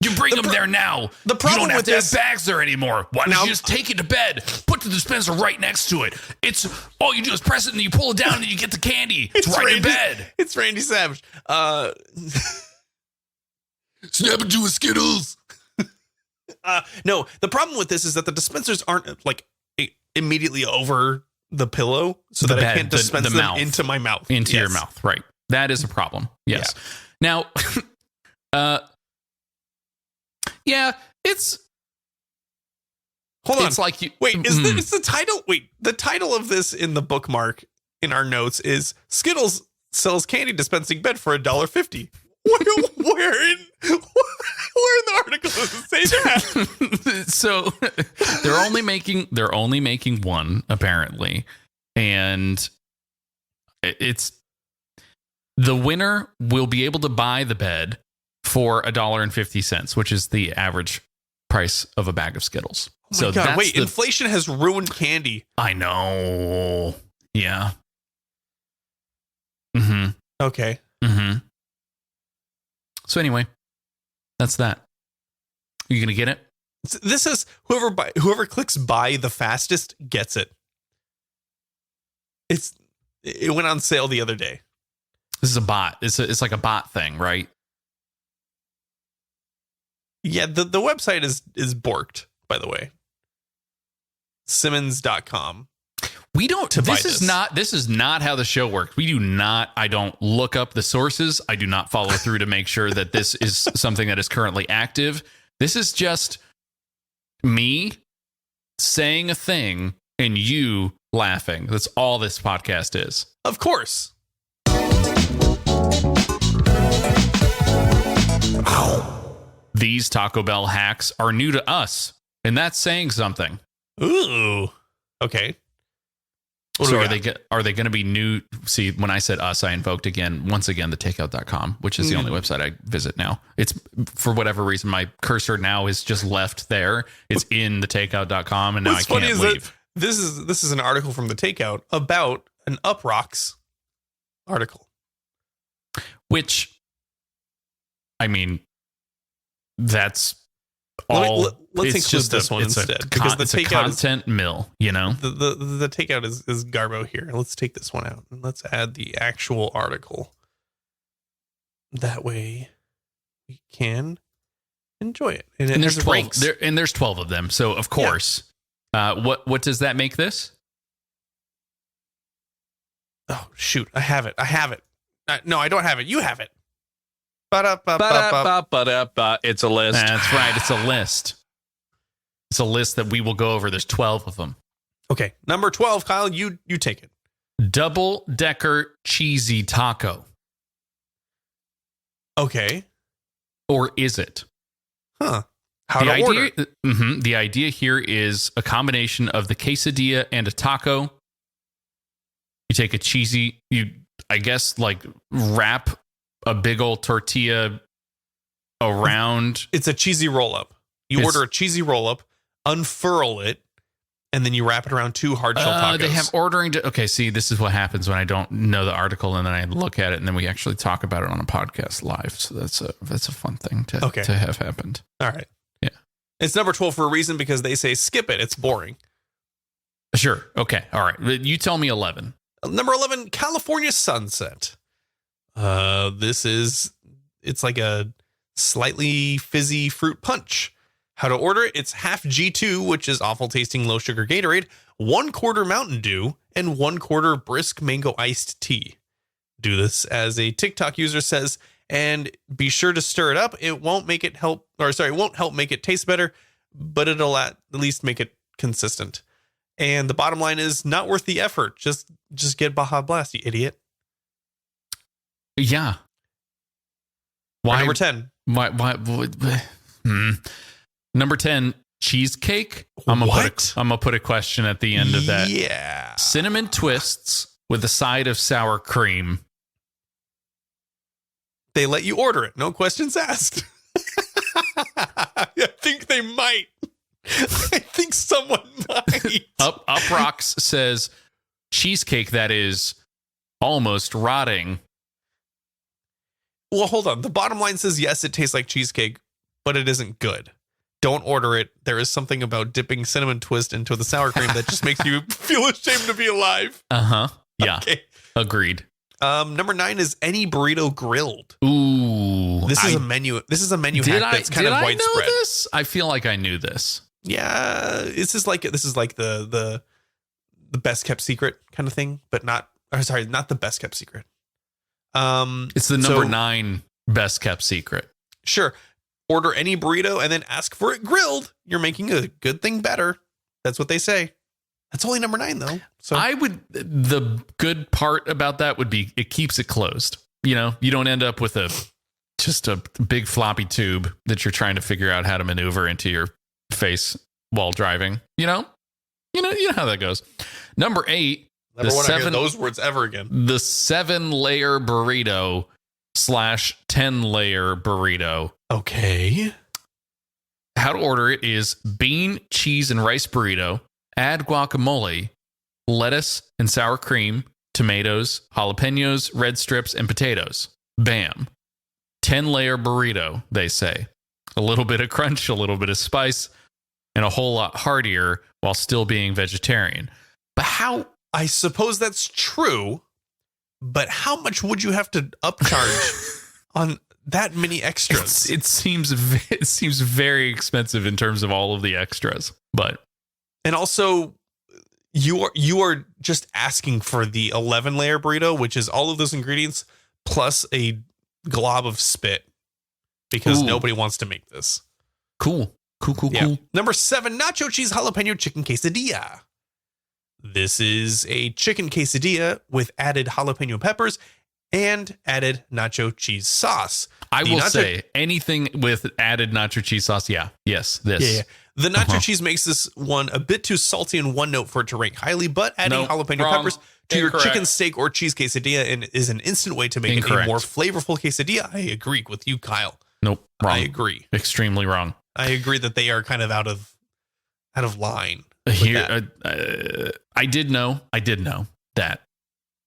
You bring them there now. The problem you don't have with to this- have bags there anymore. Why don't Now- you just take it to bed? Put the dispenser right next to it. It's all you do is press it and you pull it down and you get the candy. It's right in bed. It's Randy Savage. Snap into a Skittles. No, the problem with this is that the dispensers aren't like immediately over the pillow, so The that bed, I can't the dispense them mouth. into my mouth. Into your Yes. mouth, right. That is a problem. Yes. Now, yeah, it's Hold on. It's like you Wait, is the title? Wait, the title of this in the bookmark in our notes is Skittles sells candy dispensing bed for $1.50. Where in the article does it say that? So they're only making one apparently, and it's the winner will be able to buy the bed for $1.50, which is the average price of a bag of Skittles. Oh my So God, that's wait, inflation has ruined candy. I know. Yeah. Mm-hmm. Okay. Mm-hmm. So anyway, that's that. You gonna get it? This is whoever clicks buy the fastest gets it. It went on sale the other day. This is a bot. It's like a bot thing, right? Yeah, the website is borked, by the way. Simmons.com. We don't. To buy This is not how the show works. We do not. I don't look up the sources. I do not follow through to make sure that this is something that is currently active. This is just me saying a thing and you laughing. That's all this podcast is. Of course. These Taco Bell hacks are new to us, and that's saying something. Ooh. Okay. What do So we are they going to be new? See, when I said us, I invoked once again, the takeout.com, which is the only website I visit now. It's for whatever reason, my cursor now is just left there. It's in the takeout.com. And now What's I funny can't is leave. that this is an article from the Takeout about an Uprocks article. Which, I mean, that's all. Let's it's include just this one instead, because the it's a Takeout content mill, you know? the Takeout is Garbo here. Let's take this one out and let's add the actual article. That way we can enjoy it. And there's 12. ranks. There's 12 of them. So of course, what does that make this? Oh shoot! I have it. No, I don't have it. You have it. It's a list. That's right. It's a list. It's a list that we will go over. There's 12 of them. Okay, number 12, Kyle. You take it. Double decker cheesy taco. Okay. Or is it? Huh. How to order? The idea here is a combination of the quesadilla and a taco. You take a cheesy, I guess, like wrap a big old tortilla around. It's a cheesy roll up. You order a cheesy roll up, unfurl it, and then you wrap it around two hard shell tacos. They have ordering. Okay, see, this is what happens when I don't know the article and then I look at it and then we actually talk about it on a podcast live. So that's a fun thing to have happened. All right. Yeah. It's number 12 for a reason, because they say skip it. It's boring. Sure. Okay. All right. You tell me 11. Number 11, California Sunset. It's like a slightly fizzy fruit punch. How to order it? It's half G2, which is awful tasting low sugar Gatorade, 1/4 Mountain Dew, and 1/4 brisk mango iced tea. Do this as a TikTok user says, and be sure to stir it up. It won't help make it taste better, but it'll at least make it consistent. And the bottom line is not worth the effort. Just get Baja Blast, you idiot. Yeah. Why? Number 10. Why? Number 10, cheesecake. I'm gonna put a question at the end of that. Yeah. Cinnamon twists with a side of sour cream. They let you order it. No questions asked. I think they might. I think someone might. Up Rocks says cheesecake that is almost rotting. Well, hold on. The bottom line says, yes, it tastes like cheesecake, but it isn't good. Don't order it. There is something about dipping cinnamon twist into the sour cream that just makes you feel ashamed to be alive. Uh-huh. Yeah. Okay. Agreed. Number 9 is any burrito grilled. Ooh. This is a menu. This is a menu hack that's kind of widespread. Did I know this? I feel like I knew this. Yeah. This is like the best kept secret kind of thing, but not the best kept secret. It's the number 9 best kept secret. Sure. Order any burrito and then ask for it grilled. You're making a good thing better. That's what they say. That's only number 9 though. So the good part about that would be it keeps it closed. You know, you don't end up with just a big floppy tube that you're trying to figure out how to maneuver into your face while driving. You know how that goes. Number 8. Never want to hear those words ever again. The 7-layer burrito / 10-layer burrito. Okay. How to order it is bean, cheese, and rice burrito. Add guacamole, lettuce and sour cream, tomatoes, jalapenos, red strips, and potatoes. Bam. 10-layer burrito, they say. A little bit of crunch, a little bit of spice, and a whole lot heartier while still being vegetarian. But how... I suppose that's true, but how much would you have to upcharge on that many extras? It seems very expensive in terms of all of the extras, but and also you are just asking for the 11-layer burrito, which is all of those ingredients plus a glob of spit because nobody wants to make this. Cool. Number 7, nacho cheese jalapeno chicken quesadilla. This is a chicken quesadilla with added jalapeno peppers and added nacho cheese sauce. I will say anything with added nacho cheese sauce. Yeah. Yes. This. Yeah. The nacho cheese makes this one a bit too salty in one note for it to rank highly, but adding jalapeno peppers to your chicken steak or cheese quesadilla is an instant way to make it a more flavorful quesadilla. I agree with you, Kyle. Nope. Wrong. I agree. Extremely wrong. I agree that they are kind of out of line. Here, I did know that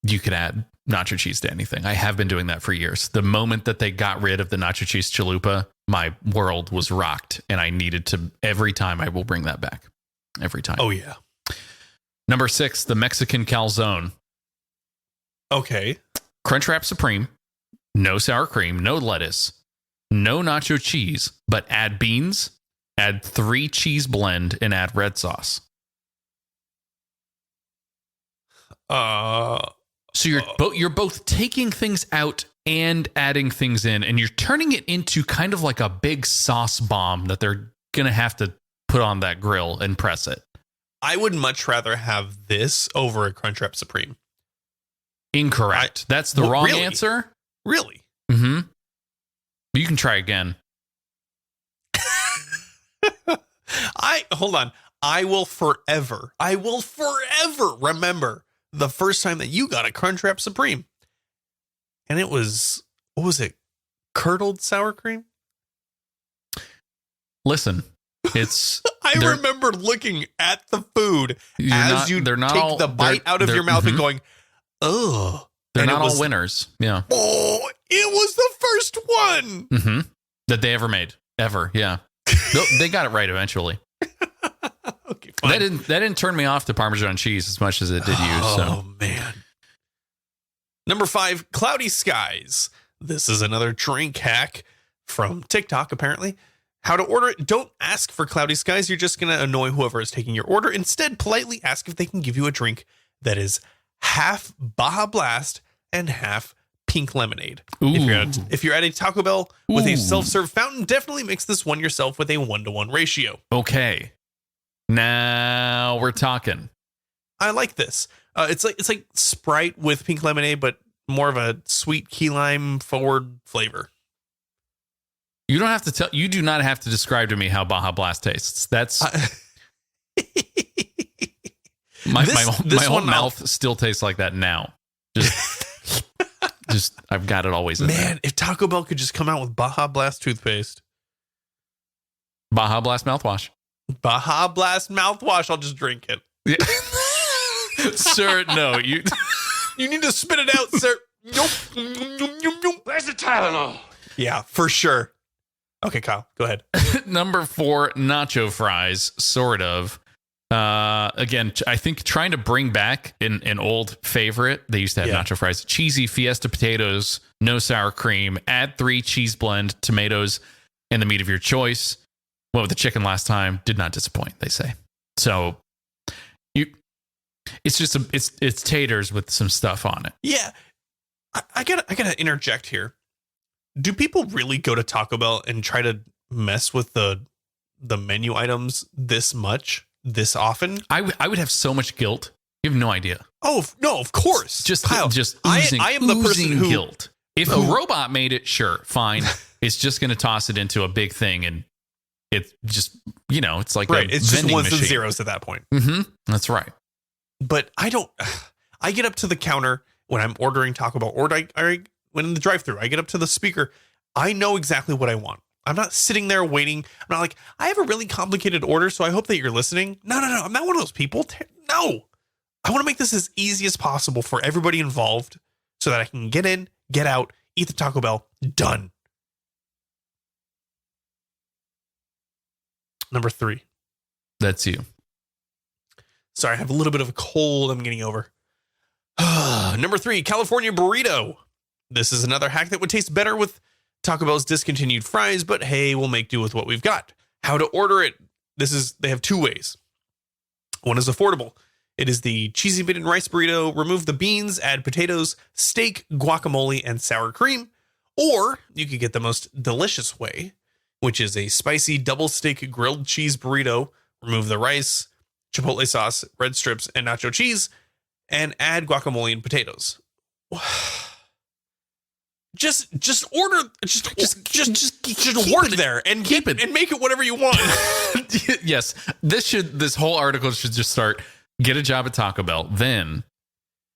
you could add nacho cheese to anything. I have been doing that for years. The moment that they got rid of the nacho cheese chalupa, my world was rocked, and I needed to. Every time I will bring that back. Every time. Oh yeah. Number 6, the Mexican Calzone. Okay. Crunchwrap Supreme, no sour cream, no lettuce, no nacho cheese, but add beans, add 3 cheese blend, and add red sauce. So you're both taking things out and adding things in, and you're turning it into kind of like a big sauce bomb that they're gonna have to put on that grill and press it. I would much rather have this over a Crunchwrap Supreme. Incorrect. That's the wrong answer. Really? Mm-hmm. You can try again. Hold on. I will forever remember the first time that you got a Crunchwrap Supreme. And it was, what was it? Curdled sour cream? Listen, it's... I remember looking at the food as you take the bite out of your mouth and going, oh. They're not all winners. Yeah. Oh, it was the first one. Mm-hmm. That they ever made. Ever. Yeah. They got it right eventually. Okay, fine. That didn't turn me off to Parmesan cheese as much as it did you. Oh, man. Number 5, cloudy skies. This is another drink hack from TikTok, apparently. How to order it. Don't ask for cloudy skies. You're just going to annoy whoever is taking your order. Instead, politely ask if they can give you a drink that is half Baja Blast and half pink lemonade. If you're at a Taco Bell with a self-serve fountain, definitely mix this one yourself with a 1-to-1 ratio. Okay. Now we're talking. I like this. It's like Sprite with pink lemonade, but more of a sweet key lime forward flavor. You don't have to tell. You do not have to describe to me how Baja Blast tastes. That's my whole mouth still tastes like that now. Just I've got it always in there. Man, if Taco Bell could just come out with Baja Blast toothpaste. Baja Blast mouthwash. Baja Blast mouthwash. I'll just drink it. Yeah. Sir, no. You need to spit it out, sir. Nope. Where's the Tylenol? Yeah, for sure. Okay, Kyle, go ahead. Number 4, Nacho Fries, sort of. Again, I think trying to bring back an old favorite. They used to have Nacho Fries. Cheesy Fiesta potatoes, no sour cream. Add 3 cheese blend tomatoes and the meat of your choice. Went with the chicken last time. Did not disappoint, they say. So it's just it's taters with some stuff on it. Yeah, I gotta interject here. Do people really go to Taco Bell and try to mess with the menu items this much, this often? I would have so much guilt. You have no idea. Oh no, of course. Kyle, oozing, I am the person who guilt. If a robot made it, sure, fine. It's just going to toss it into a big thing, and it's just it's like right. It's just ones machine. And zeros at that point. Mm-hmm. That's right. But I don't. I get up to the counter when I'm ordering Taco Bell, or I when in the drive-thru, I get up to the speaker. I know exactly what I want. I'm not sitting there waiting. I'm not like, I have a really complicated order, so I hope that you're listening. No. I'm not one of those people. No. I want to make this as easy as possible for everybody involved so that I can get in, get out, eat the Taco Bell, done. Number 3. That's you. Sorry, I have a little bit of a cold I'm getting over. Number 3, California burrito. This is another hack that would taste better with Taco Bell's discontinued fries, but hey, we'll make do with what we've got. How to order it. They have 2 ways. One is affordable. It is the cheesy bacon rice burrito. Remove the beans, add potatoes, steak, guacamole, and sour cream. Or you could get the most delicious way, which is a spicy double steak grilled cheese burrito. Remove the rice, chipotle sauce, red strips, and nacho cheese, and add guacamole and potatoes. Just order, just work there and keep it and make it whatever you want. Yes, this whole article should just start. Get a job at Taco Bell, then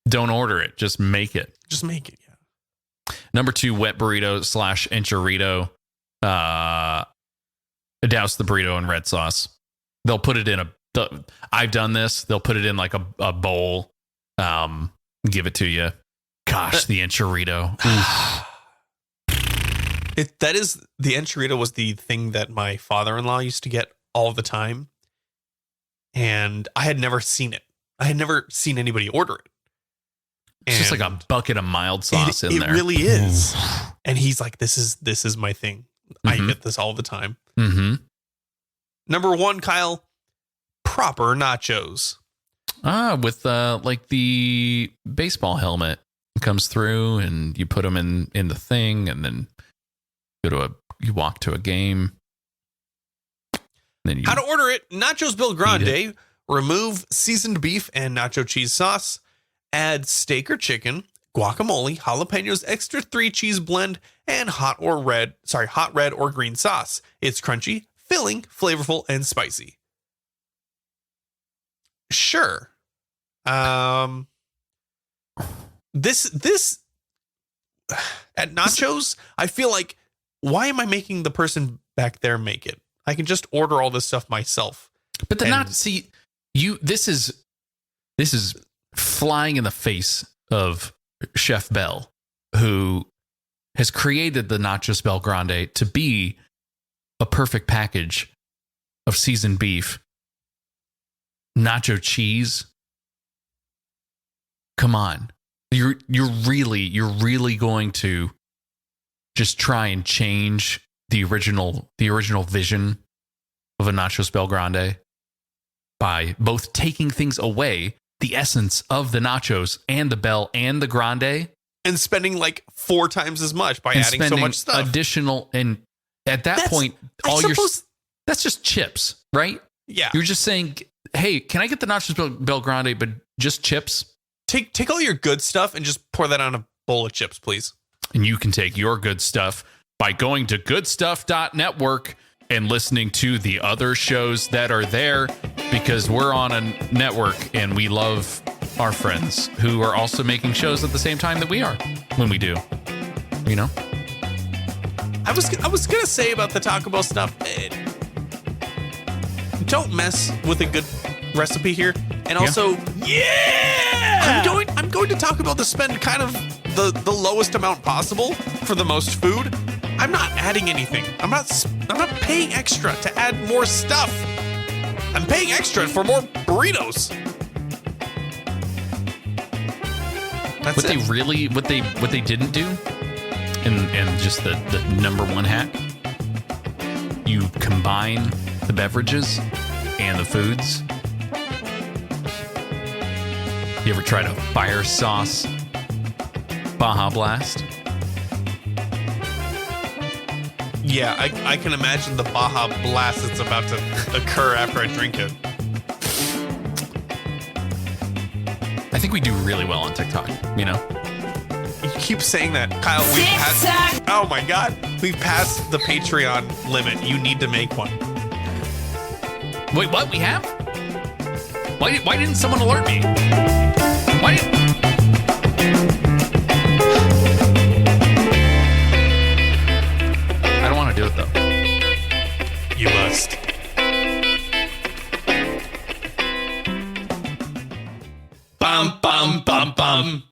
don't order it. Just make it. Just make it. Yeah. Number 2, wet burrito / enchilada. Douse the burrito in red sauce. They'll put it in I've done this. They'll put it in like a bowl. Give it to you. Gosh, the enchilada. The enchilada was the thing that my father-in-law used to get all the time. And I had never seen it. I had never seen anybody order it. It's just like a bucket of mild sauce in there. It really is. And he's like, this is my thing. Mm-hmm. I get this all the time. Mm-hmm. Number 1, Kyle, proper nachos. With like the baseball helmet comes through and you put them in the thing and then you walk to a game. How to order it? Nachos Bill Grande. Remove seasoned beef and nacho cheese sauce. Add steak or chicken, guacamole, jalapenos, extra 3 cheese blend, and hot red or green sauce. It's crunchy, filling, flavorful, and spicy. Sure. This at nachos, I feel like, why am I making the person back there make it? I can just order all this stuff myself. But this is flying in the face of Chef Bell, who has created the Nachos Bel Grande to be a perfect package of seasoned beef, nacho cheese. Come on. You're really going to just try and change the original vision of a Nachos Bel Grande by both taking things away, the essence of the nachos and the Bel and the Grande, and spending like 4 times as much by adding so much stuff. Additional, and at that point, that's just chips, right? Yeah. You're just saying, hey, can I get the Nachos Bel Grande, but just chips? Take all your good stuff and just pour that on a bowl of chips, please. And you can take your good stuff, by going to Goodstuff.network and listening to the other shows that are there, because we're on a network and we love our friends who are also making shows at the same time that we are when we do. You know? I was gonna say about the Taco Bell stuff. Don't mess with a good recipe here, and also, I'm going to Taco Bell to spend kind of the lowest amount possible for the most food. I'm not adding anything. I'm not paying extra to add more stuff. I'm paying extra for more burritos. That's what it. What they didn't do, and just the number one hack, you combine the beverages and the foods. You ever tried a fire sauce Baja Blast? Yeah, I can imagine the Baja Blast that's about to occur after I drink it. I think we do really well on TikTok, you know? You keep saying that, Kyle. We've passed. Oh my God, we've passed the Patreon limit. You need to make one. Wait, what? We have? Why didn't someone alert me? Why didn't... I don't want to do it, though. You must. Bum, bum, bum, bum.